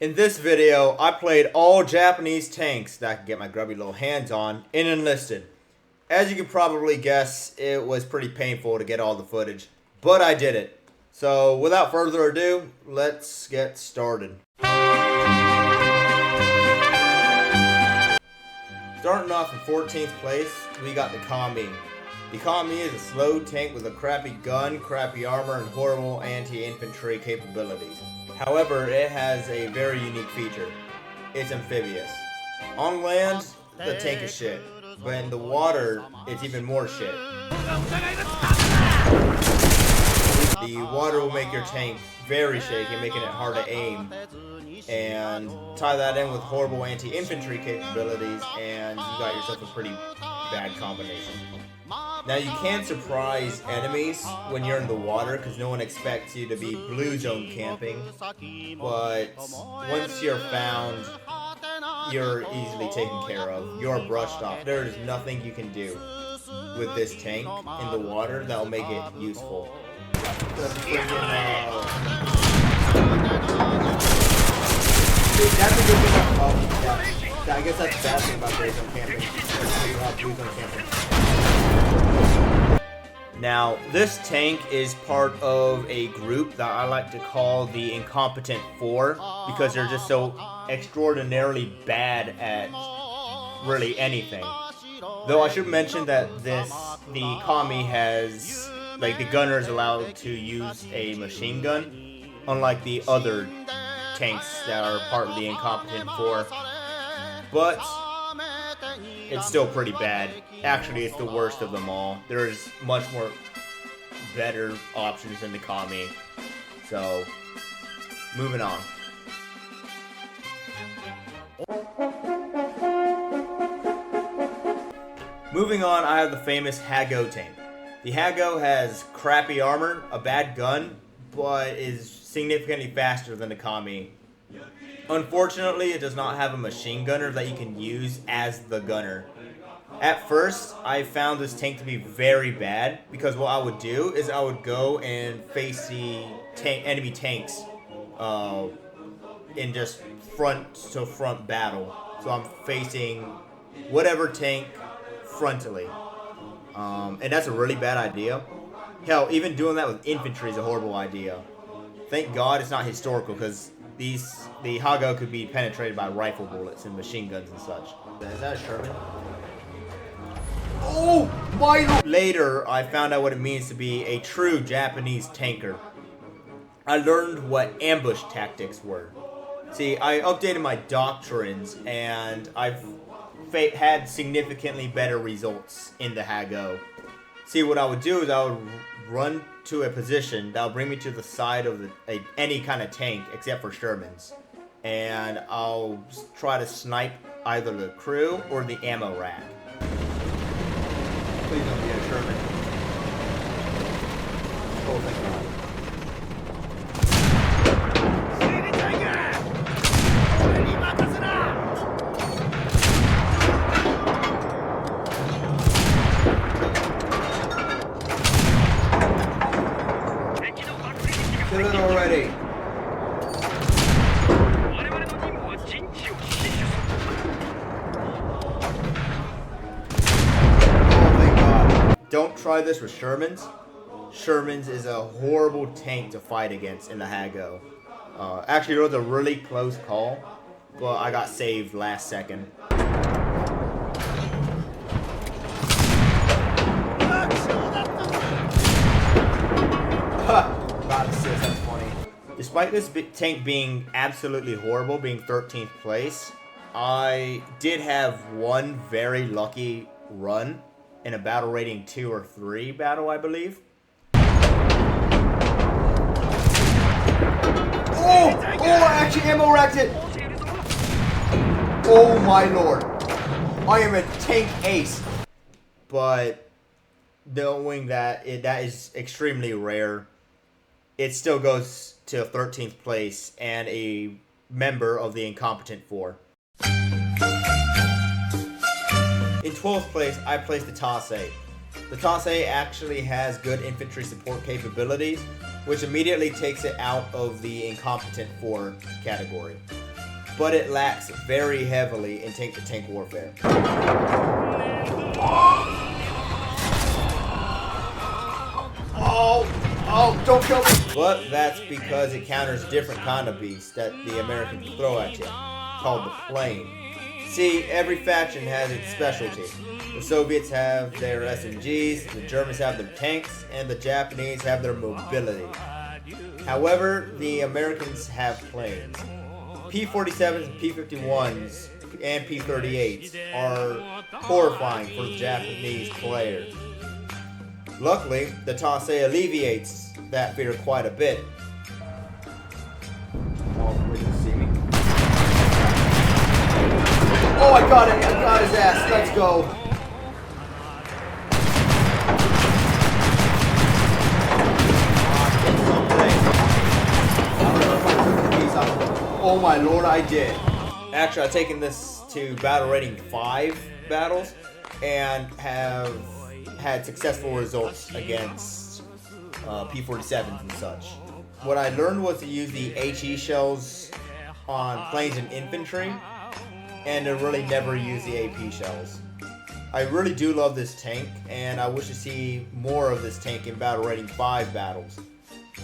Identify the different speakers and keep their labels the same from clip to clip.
Speaker 1: In this video, I played all Japanese tanks that I could get my grubby little hands on in Enlisted. As you can probably guess, it was pretty painful to get all the footage, but I did it. So without further ado, let's get started. Starting off in 14th place, we got the Kami. The Kami is a slow tank with a crappy gun, crappy armor, and horrible anti-infantry capabilities. However, it has a very unique feature. It's amphibious. On land, the tank is shit, but in the water, it's even more shit. The water will make your tank very shaky, making it hard to aim. And tie that in with horrible anti-infantry capabilities, and you got yourself a pretty bad combination. Now, you can surprise enemies when you're in the water because no one expects you to be blue zone camping, but once you're found, you're easily taken care of. You're brushed off. There is nothing you can do with this tank in the water that will make it useful. That's a good thing about I guess that's the bad thing about blue zone camping. Now, this tank is part of a group that I like to call the Incompetent Four because they're just so extraordinarily bad at really anything. Though I should mention that the Kami has, like, the gunner is allowed to use a machine gun, unlike the other tanks that are part of the Incompetent Four. But it's still pretty bad. Actually, it's the worst of them all. There's much more better options than the Kami. So, moving on. Moving on, I have the famous Hago tank. The Hago has crappy armor, a bad gun, but is significantly faster than the Kami. Unfortunately, it does not have a machine gunner that you can use as the gunner. At first, I found this tank to be very bad because what I would do is I would go and face the enemy tanks in just front-to-front battle. So I'm facing whatever tank frontally. And that's a really bad idea. Hell, even doing that with infantry is a horrible idea. Thank God it's not historical because the Hago could be penetrated by rifle bullets and machine guns and such. Is that a Sherman? Oh my! Later, I found out what it means to be a true Japanese tanker. I learned what ambush tactics were. See, I updated my doctrines, and I've had significantly better results in the Hago. See, what I would do is I would run to a position that would bring me to the side of any kind of tank except for Shermans. And I'll try to snipe either the crew or the ammo rack. Please don't be a Sherman. Oh, thank God. Kill it already. Don't try this with Shermans. Shermans is a horrible tank to fight against in the Hago. Actually, it was a really close call, but I got saved last second. Bad assist, that's funny. Despite this tank being absolutely horrible, being 13th place, I did have one very lucky run in a battle rating 2 or 3 battle, I believe. Oh! I actually ammo racked it! Oh my lord. I am a tank ace. But knowing that that is extremely rare, it still goes to 13th place and a member of the Incompetent Four. In 12th place, I placed the Tase. The Tase actually has good infantry support capabilities, which immediately takes it out of the Incompetent Four category. but it lacks very heavily in tank-to-tank warfare. Oh, don't kill me! But that's because it counters a different kind of beast that the Americans throw at you, called the plane. See, every faction has its specialty. The Soviets have their SMGs, the Germans have their tanks, and the Japanese have their mobility. However, the Americans have planes. P-47s, P-51s, and P-38s are horrifying for the Japanese player. Luckily, the Taisei alleviates that fear quite a bit. Oh, wait, did you see me? Oh, I got it! I got his ass! Let's go! Oh my lord, I did. Actually, I've taken this to battle rating 5 battles and have had successful results against P-47s and such. What I learned was to use the HE shells on planes and infantry, and to really never use the AP shells. I really do love this tank, and I wish to see more of this tank in battle rating 5 battles.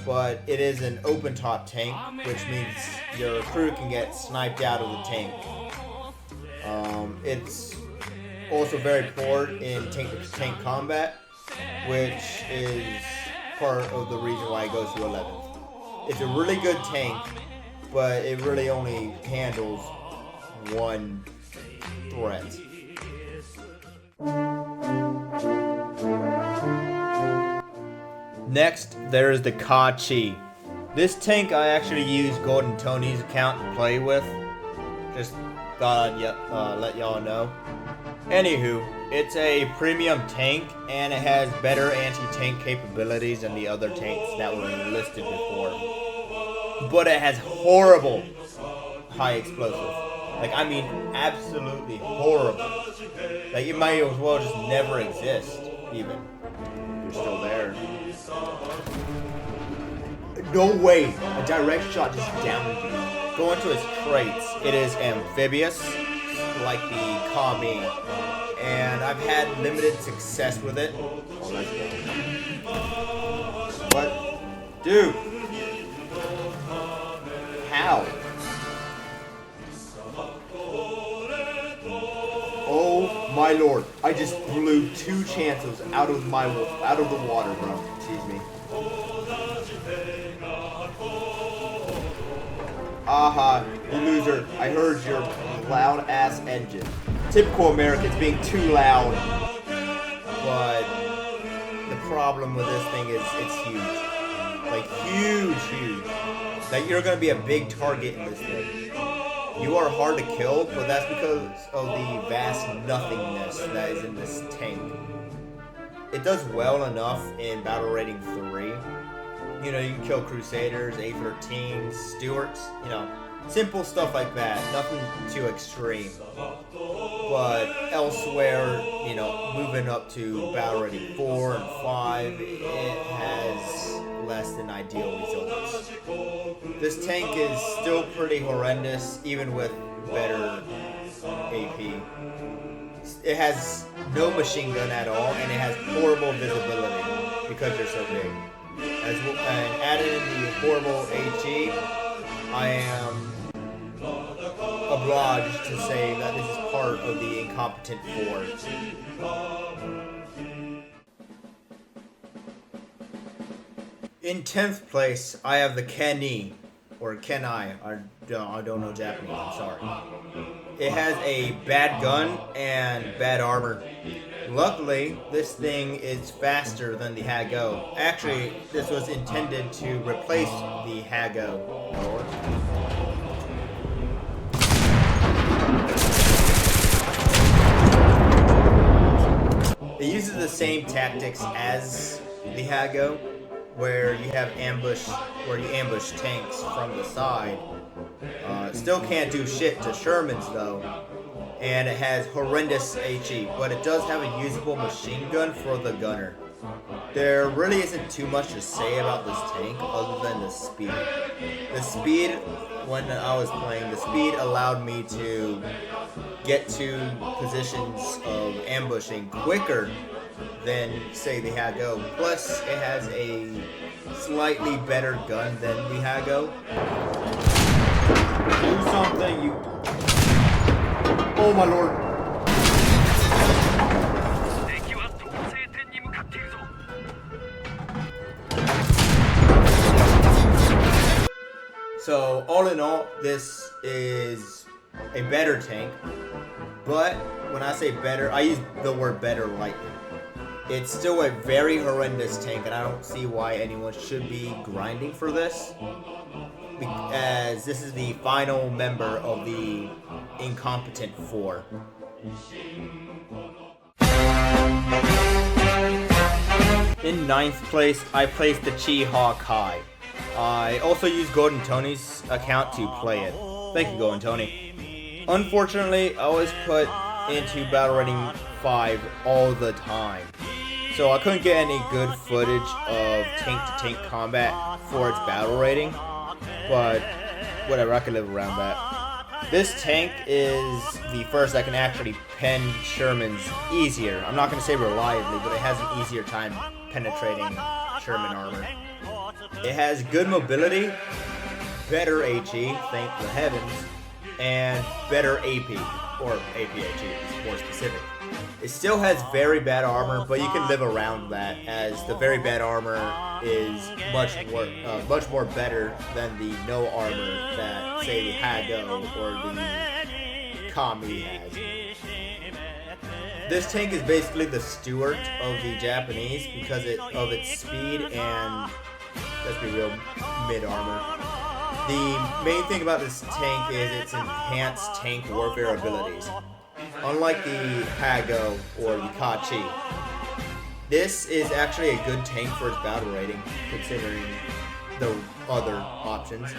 Speaker 1: But it is an open top tank, which means your crew can get sniped out of the tank. It's also very poor in tank-to-tank combat, which is part of the reason why it goes to 11th. It's a really good tank, but it really only handles one threat. Next, there is the Kachi. This tank I actually used Golden Tony's account to play with. Just thought I'd let y'all know. Anywho, it's a premium tank, and it has better anti-tank capabilities than the other tanks that were enlisted before. But it has horrible high explosive. Like, I mean, absolutely horrible. Like, it might as well just never exist, even. You're still there. No way! A direct shot just downed you. Go into its traits. It is amphibious, like the Kami, and I've had limited success with it. But, dude, how? Oh my lord! I just blew 2 chances out of the water, bro. Excuse me. Aha, you loser! I heard your loud-ass engine. Typical Americans being too loud. But the problem with this thing is it's huge. Like, huge. Like, you're gonna be a big target in this thing. You are hard to kill, but that's because of the vast nothingness that is in this tank. It does well enough in battle rating 3. You know, you can kill Crusaders, A-13s, Stuarts, you know, simple stuff like that. Nothing too extreme. But elsewhere, you know, moving up to battle rating 4 and 5, it has less than ideal results. This tank is still pretty horrendous, even with better AP. It has no machine gun at all, and it has horrible visibility because they're so big. And added in the horrible HE, I am obliged to say that this is part of the incompetent 4. In 10th place, I have the Kenai, or Kenai. I don't know Japanese, I'm sorry. It has a bad gun and bad armor. Luckily, this thing is faster than the Hago. Actually, this was intended to replace the Hago. It uses the same tactics as the Hago, where you ambush tanks from the side. Still can't do shit to Shermans though, and it has horrendous HE, but it does have a usable machine gun for the gunner. There really isn't too much to say about this tank other than the speed. The speed, when I was playing, the speed allowed me to get to positions of ambushing quicker than, say, the Hago. Plus, it has a slightly better gun than the Hago. Do something, you... Oh my lord. So, all in all, this is a better tank, but when I say better, I use the word better lightly. It's still a very horrendous tank, and I don't see why anyone should be grinding for this, as this is the final member of the Incompetent 4. In 9th place, I placed the Chi-Ha Kai. I also used Golden Tony's account to play it. Thank you, Golden Tony. Unfortunately, I was put into battle rating 5 all the time, so I couldn't get any good footage of tank-to-tank combat for its battle rating, but whatever, I can live around that. This tank is the first that can actually pen Shermans easier. I'm not going to say reliably, but it has an easier time penetrating Sherman armor. It has good mobility, better HE, thank the heavens, and better AP, or APHE, more specific. It still has very bad armor, but you can live around that, as the very bad armor is much more better than the no armor that, say, the Hago or the Kami has. This tank is basically the Stuart of the Japanese because of its speed and, let's be real, mid-armor. The main thing about this tank is its enhanced tank warfare abilities. Unlike the Hago or the Kachi, this is actually a good tank for its battle rating, considering the other options.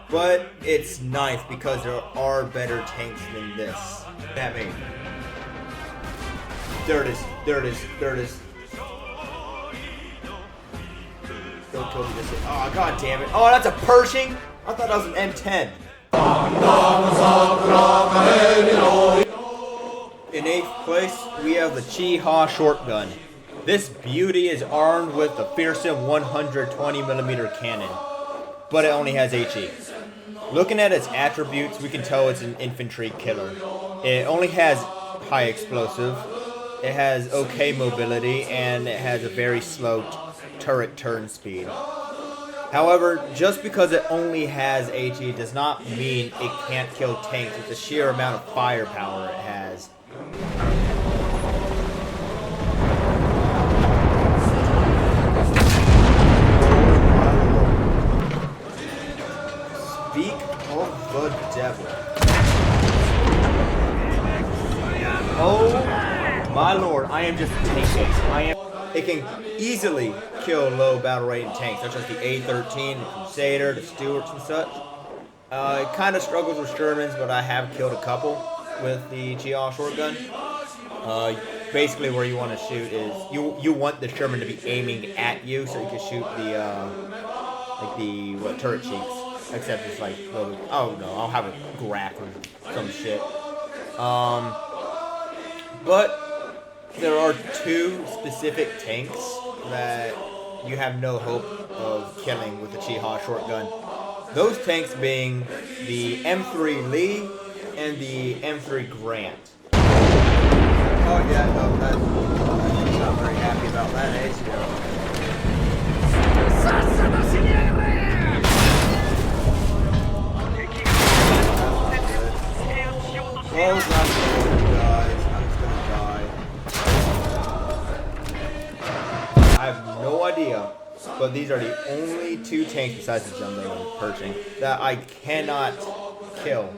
Speaker 1: But it's nice because there are better tanks than this. That means. There it is. There it is. There it is. Don't kill me this way. Oh, god damn it. Oh, that's a Pershing? I thought that was an M10. In 8th place, we have the Chi-Ha shotgun. This beauty is armed with the fearsome 120mm cannon, but it only has HE. Looking at its attributes, we can tell it's an infantry killer. It only has high explosive, it has okay mobility, and it has a very slow turret turn speed. However, just because it only has HE does not mean it can't kill tanks with the sheer amount of firepower it has. Speak of the devil. Oh my lord, I am just tanking. It can easily kill low battle rating tanks, such as the A-13, the Crusader, the Stuarts and such. It kind of struggles with Shermans, but I have killed a couple with the Chi-Ha shotgun. Basically where you want to shoot is, you want the Sherman to be aiming at you so you can shoot the turret cheeks. Except it's like, oh no, I'll have it graph or some shit. But there are two specific tanks that you have no hope of killing with the Chi-Ha shotgun. Those tanks being the M3 Lee and the M3 Grant. Oh yeah, no, I'm not very happy about that, eh? Oh, God, guys, I'm just gonna die. I have no idea, but these are the only two tanks besides the Jumbo and Pershing that I cannot kill.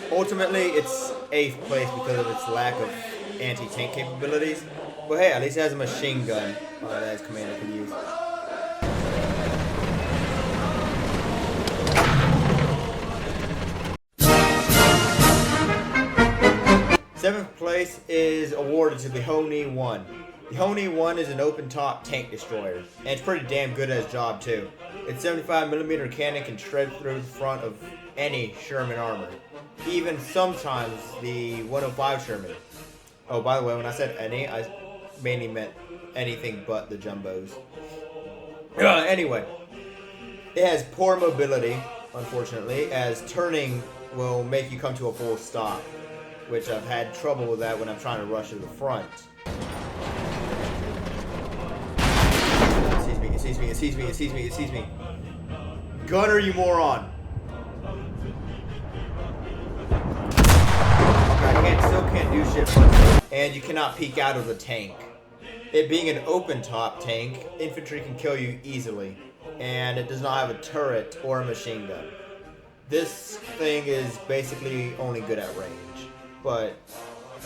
Speaker 1: Ultimately, it's 8th place because of its lack of anti-tank capabilities. But hey, at least it has a machine gun that its commander can use. Seventh place is awarded to the Honi 1. The Honi 1 is an open-top tank destroyer, and it's pretty damn good at its job too. Its 75mm cannon can shred through the front of any Sherman armor, even sometimes the 105 Sherman. Oh, by the way, when I said any, I mainly meant anything but the jumbos. Anyway, it has poor mobility, unfortunately, as turning will make you come to a full stop, which I've had trouble with that when I'm trying to rush to the front. It sees me. Gunner, you moron! I still can't do shit, and you cannot peek out of the tank. It being an open-top tank, infantry can kill you easily, and it does not have a turret or a machine gun. This thing is basically only good at range, but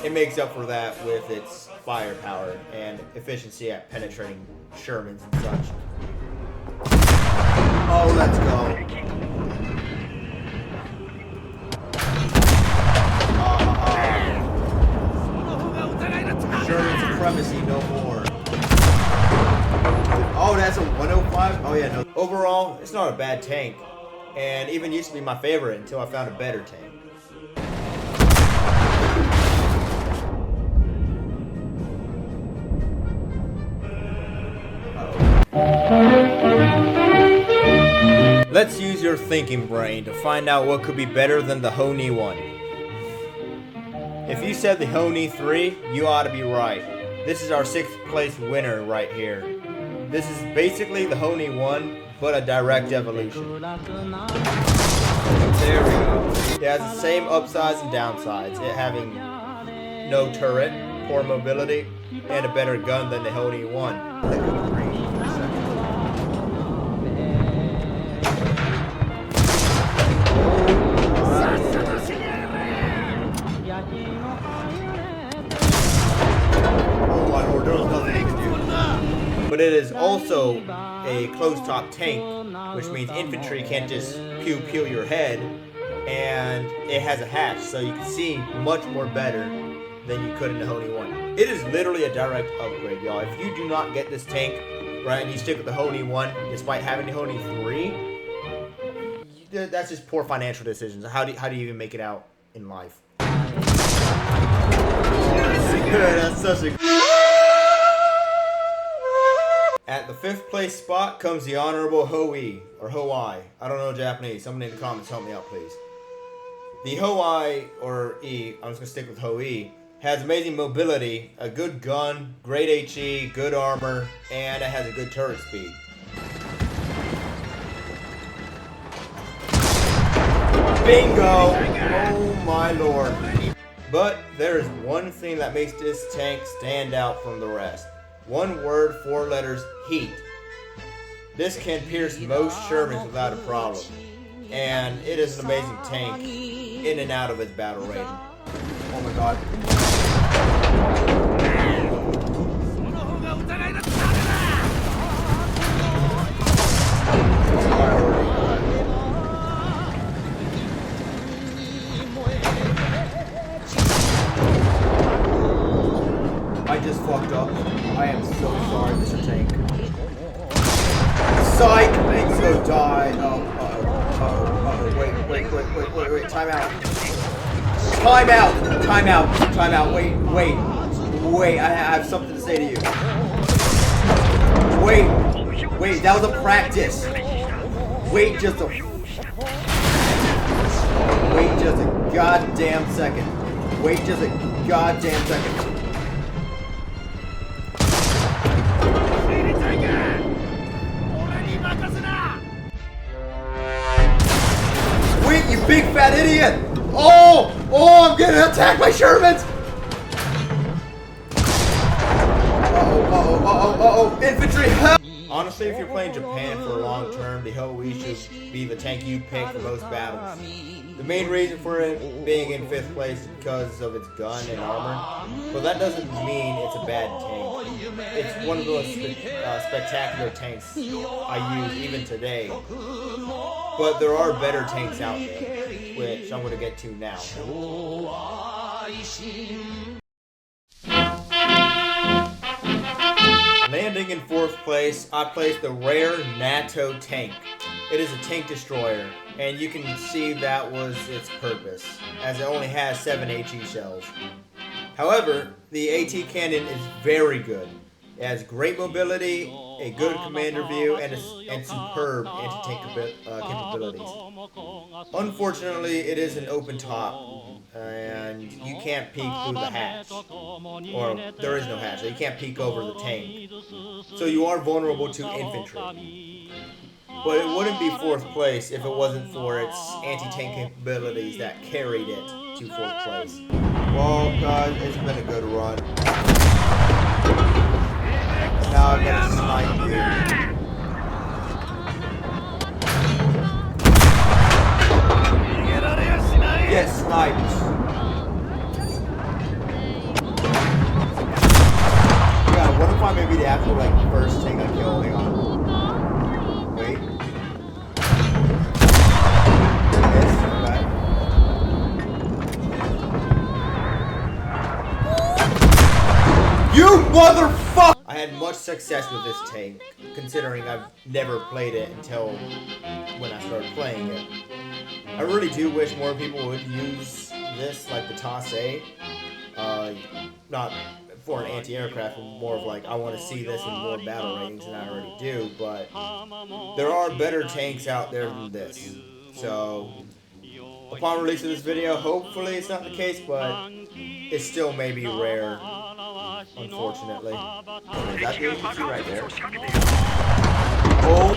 Speaker 1: it makes up for that with its firepower and efficiency at penetrating Shermans and such. Oh, let's go. Sherman supremacy no more. Oh, that's a 105? Oh yeah, no. Overall, it's not a bad tank, and even used to be my favorite until I found a better tank. Let's use your thinking brain to find out what could be better than the Honi 1. If you said the Honi 3, you ought to be right. This is our 6th place winner right here. This is basically the Honi 1, but a direct evolution. There we go. It has the same upsides and downsides. It having no turret, poor mobility, and a better gun than the Honi 1. But it is also a closed-top tank, which means infantry can't just pew your head, and it has a hatch, so you can see much more better than you could in the Honi 1. It is literally a direct upgrade, y'all. If you do not get this tank, right, and you stick with the Honi 1, despite having the Honi 3, that's just poor financial decisions. How do you even make it out in life? That's such a... At the 5th place spot comes the Honorable Hoi, or Hoi. I don't know Japanese. Somebody in the comments help me out, please. The Hoi, or E, I'm just going to stick with Hoi, has amazing mobility, a good gun, great HE, good armor, and it has a good turret speed. Bingo! Oh my lord. But there is one thing that makes this tank stand out from the rest. One word, 4 letters, heat. This can pierce most Shermans without a problem. And it is an amazing tank in and out of its battle rating. Oh my god. I just fucked up. I am so sorry, Mr. Tank. Psych! It's gonna die. Oh, wait. Time out. Wait. I have something to say to you. Wait. That was a practice. Wait just a goddamn second. Wait, you big fat idiot! Oh, I'm getting attacked by Shermans! Uh-oh, infantry, help! Honestly, if you're playing Japan for a long term, the Hoi should be the tank you pick for most battles. The main reason for it being in 5th place is because of its gun and armor, but that doesn't mean it's a bad tank. It's one of those spectacular tanks I use even today. But there are better tanks out there, which I'm going to get to now. Landing in 4th place, I placed the rare NATO tank. It is a tank destroyer, and you can see that was its purpose, as it only has 7 HE shells. However, the AT cannon is very good. It has great mobility, a good commander view, and superb anti-tank capabilities. Unfortunately, it is an open top, and you can't peek through the hatch. Or, there is no hatch, so you can't peek over the tank. So you are vulnerable to infantry. But it wouldn't be 4th place if it wasn't for its anti-tank capabilities that carried it to 4th place. Well, guys, it's been a good run. Now I'm gonna snipe you. Get sniped. God, what if I maybe the actual first tank I kill? Hang on. Wait. You motherfucker! I had much success with this tank, considering I've never played it until when I started playing it. I really do wish more people would use this, like the TOS-A. Not for an anti-aircraft, but more of I want to see this in more battle ratings than I already do, but there are better tanks out there than this. So, upon release of this video, hopefully it's not the case, but it still may be rare. Unfortunately. Oh, is that the agency right there? Oh!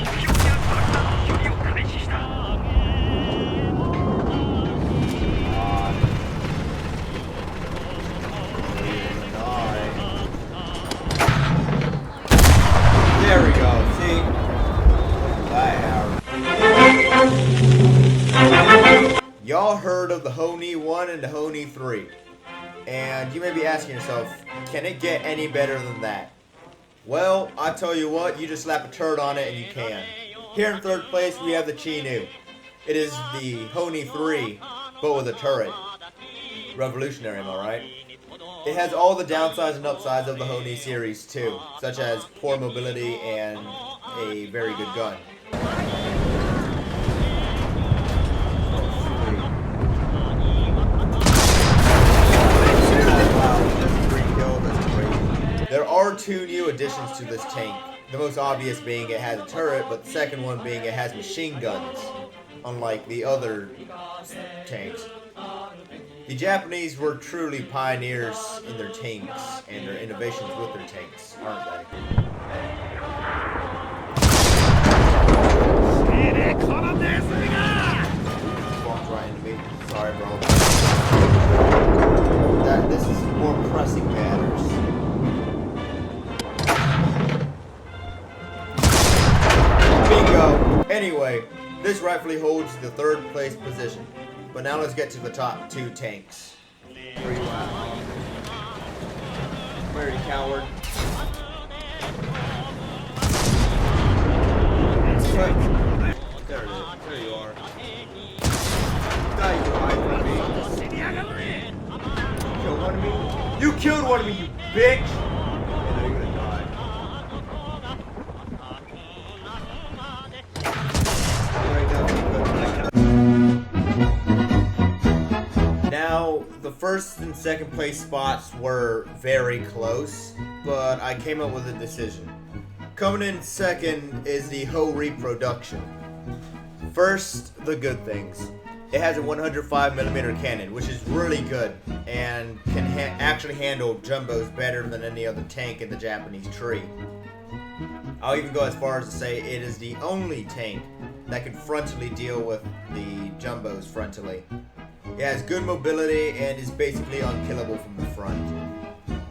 Speaker 1: There we go, see? Y'all heard of the Honey 1 and the Honey 3. And you may be asking yourself, can it get any better than that? Well, I tell you what, you just slap a turret on it and you can. Here in 3rd place, we have the Chinu. It is the Honey 3, but with a turret. Revolutionary, am I right? It has all the downsides and upsides of the Honey series too, such as poor mobility and a very good gun. There are 2 new additions to this tank. The most obvious being it has a turret, but the second one being it has machine guns, unlike the other tanks. The Japanese were truly pioneers in their tanks and their innovations with their tanks, aren't they? Walked right into me. Sorry, bro. This is more pressing matters. Bingo! Anyway, this rightfully holds the 3rd place position. But now let's get to the top 2 tanks. Where you at? Where you coward? There it is. There you are. Die, you hide from me. Killed one of me? You killed one of me, you bitch! And now you're gonna die. Now, the 1st and 2nd place spots were very close, but I came up with a decision. Coming in 2nd is the Ho Reproduction. First, the good things. It has a 105mm cannon, which is really good, and can actually handle jumbos better than any other tank in the Japanese tree. I'll even go as far as to say it is the only tank that can frontally deal with the jumbos frontally. It has good mobility and is basically unkillable from the front.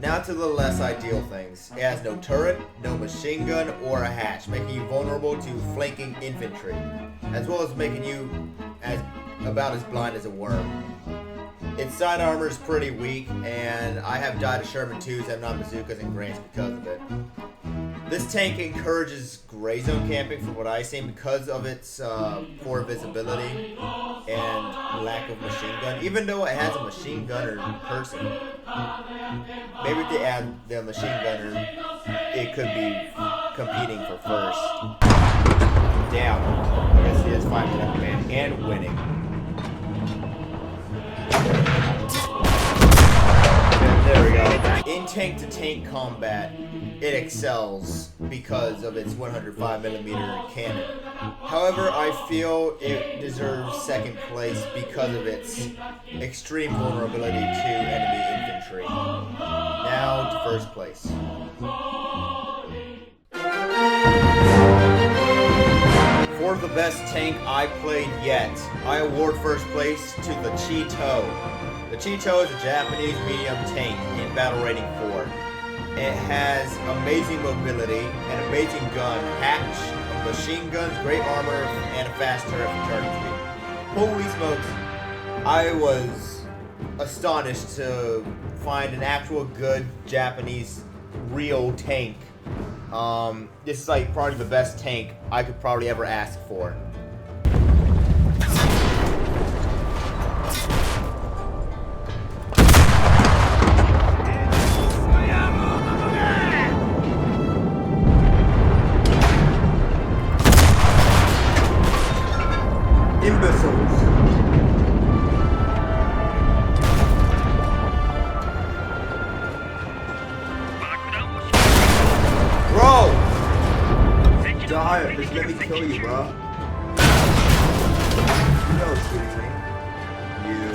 Speaker 1: Now to the less ideal things. It has no turret, no machine gun, or a hatch, making you vulnerable to flanking infantry, as well as making you about as blind as a worm. Its side armor is pretty weak, and I have died to Sherman 2s and not bazookas and grants because of it. This tank encourages gray zone camping from what I've seen because of its poor visibility and lack of machine gun. Even though it has a machine gunner person, maybe if they add the machine gunner, it could be competing for first. Damn, I guess he has 5-minute command and winning. There we go. In tank-to-tank combat, it excels because of its 105mm cannon. However, I feel it deserves second place because of its extreme vulnerability to enemy infantry. Now to first place. For the best tank I played yet, I award first place to the Cheeto. The Cheeto is a Japanese medium tank in battle rating 4. It has amazing mobility, an amazing gun, hatch, machine guns, great armor, and a fast turret for charging speed. Holy smokes, I was astonished to find an actual good Japanese real tank. This is like probably the best tank I could probably ever ask for. Imbeciles. Bro! Die, just let me kill you, bro. You know shooting me. You.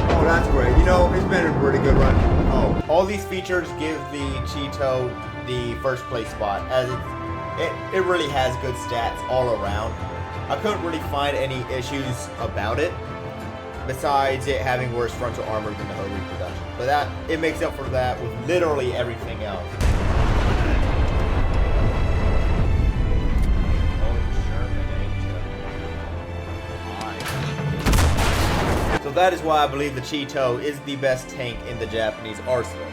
Speaker 1: Oh, that's great. You know, it's been a pretty good run. Oh. All these features give the Cheeto the first place spot, as it really has good stats all around. I couldn't really find any issues about it, besides it having worse frontal armor than the Ho reproduction. But that, it makes up for that with literally everything else. So that is why I believe the Cheeto is the best tank in the Japanese arsenal.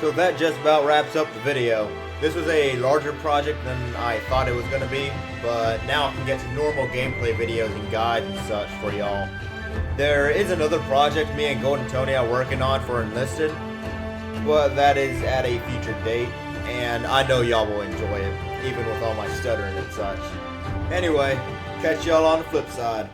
Speaker 1: So that just about wraps up the video. This was a larger project than I thought it was going to be, but now I can get to normal gameplay videos and guides and such for y'all. There is another project me and Golden Tony are working on for Enlisted, but that is at a future date, and I know y'all will enjoy it, even with all my stuttering and such. Anyway, catch y'all on the flip side.